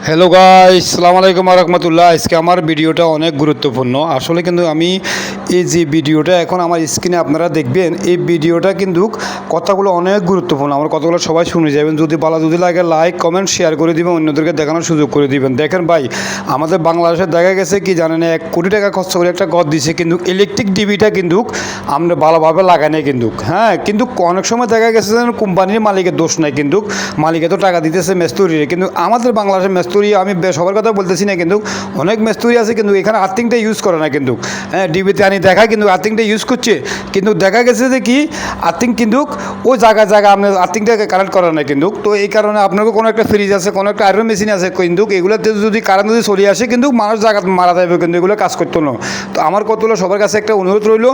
Hello guys, আসসালামু আলাইকুম রহমতুল্লাহ। আজকে আমার ভিডিওটা অনেক গুরুত্বপূর্ণ। আসলে কিন্তু আমি এই যে ভিডিওটা এখন আমার স্ক্রিনে আপনারা দেখবেন, এই ভিডিওটা কিন্তু কথাগুলো অনেক গুরুত্বপূর্ণ। আমার কথাগুলো সবাই শুনে যাবেন। যদি ভালো যদি লাগে লাইক কমেন্ট শেয়ার করে দিবেন, অন্যদেরকে দেখানোর সুযোগ করে দিবেন। দেখেন ভাই, আমাদের বাংলাদেশে দেখা গেছে কি জানেন, 1 কোটি টাকা খরচ করে একটা ঘর দিছে, কিন্তু ইলেকট্রিক ডিবিটা কিন্তু আমরা ভালোভাবে লাগাই নাই কিন্তু। হ্যাঁ, কিন্তু অনেক সময় দেখা গেছে যেন কোম্পানির মালিকের দোষ নাই, কিন্তু মালিকে তো টাকা দিতেছে মেস্তুরিরে। কিন্তু আমাদের বাংলাদেশের মেস্তুরি, আমি সবার কথা বলতেছি না, কিন্তু অনেক মেস্তুরি আছে কিন্তু এখানে আর্থিংটা ইউজ করে না কিন্তু। হ্যাঁ, ডিবিতে আনি দেখায় কিন্তু আর্থিংটা ইউজ করছে, কিন্তু দেখা গেছে যে কি আর্থিং কিন্তু ওই জায়গায় আপনার আর্থিংটাকে কানেক্ট করে না কিন্তু। তো এই কারণে আপনাকে কোনো একটা ফ্রিজ আছে, কোনো একটা আয়রন মেশিন আছে, কিন্তু এগুলোতে যদি কারেন্ট যদি চলে আসে কিন্তু মানুষ জায়গা মারা যাবে, কিন্তু এগুলো কাজ করতো না। তো আমার কত হলো সবার কাছে একটা অনুরোধ রইল,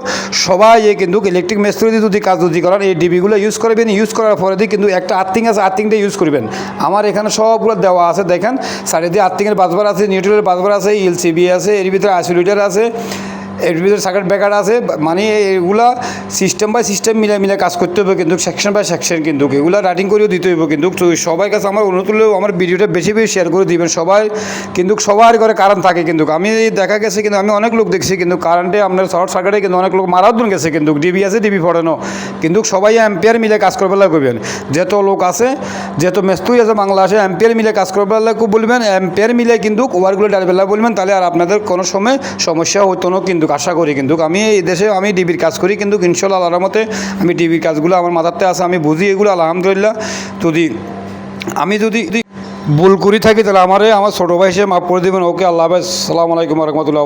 সবাই কিন্তু ইলেকট্রিক মিস্ত্রি যদি কাজ যদি করেন এই ডিবিগুলো ইউজ করবেন। ইউজ করার পরে দিয়ে কিন্তু একটা আর্থিং আছে, আর্থিংটা ইউজ করবেন। আমার এখানে সবগুলো দেওয়া আছে, দেখেন সাইডে দিয়ে আর্থিংয়ের বাসবার আছে, নিউট্রালের বাসবার আছে, এলসিবি আছে, এর ভিতরে আইসোলেটার আছে, এর ভিতরে সার্কিট ব্রেকার আছে। মানে এগুলা সিস্টেম বাই সিস্টেম মিলে কাজ করতে হবে কিন্তু, সেকশন বাই সেকশন কিন্তু এগুলো রাইটিং করেও দিতে হবে কিন্তু। তো সবার কাছে আমার অনুরোধ হলেও আমার ভিডিওটা বেশি বেশি শেয়ার করে দিবেন সবাই। কিন্তু সবার ঘরে কারেন্ট থাকে কিন্তু, আমি দেখা গেছে কিন্তু আমি অনেক লোক দেখছি কিন্তু কারেন্টে আপনার শর্ট সার্কিটে কিন্তু অনেক লোক মারাও দিন গেছে কিন্তু। ডিবি আছে, ডিবি ফোড়ানো, কিন্তু সবাই অ্যাম্পিয়ার মিলে কাজ করবে করবেন। যত লোক আছে, যত মেস্তুরি আছে বাংলাদেশে, অ্যাম্পিয়ার মিলে কাজ করবে বলবেন, অ্যাম্পিয়ার মিলে কিন্তু ওয়ারগুলো ডালবেলা বলবেন, তাহলে আর আপনাদের কোনো সময় সমস্যা হতো না কিন্তু। আশা করি কিন্তু আমি এই দেশে আমি ডিবির কাজ করি কিন্তু, ইনশাল্লাহ আল্লাহর মতে আমি ডিবির কাজগুলো আমার মাথাতে আছে, আমি বুঝি এগুলো আলহামদুলিল্লাহ। আমি যদি ভুল করি থাকি তাহলে আমার ছোটো ভাই হিসেবে মাফ করে দেবেন। ওকে, আল্লাহ হাফেজ, আসসালামু আলাইকুম রহমতুল্লাহ।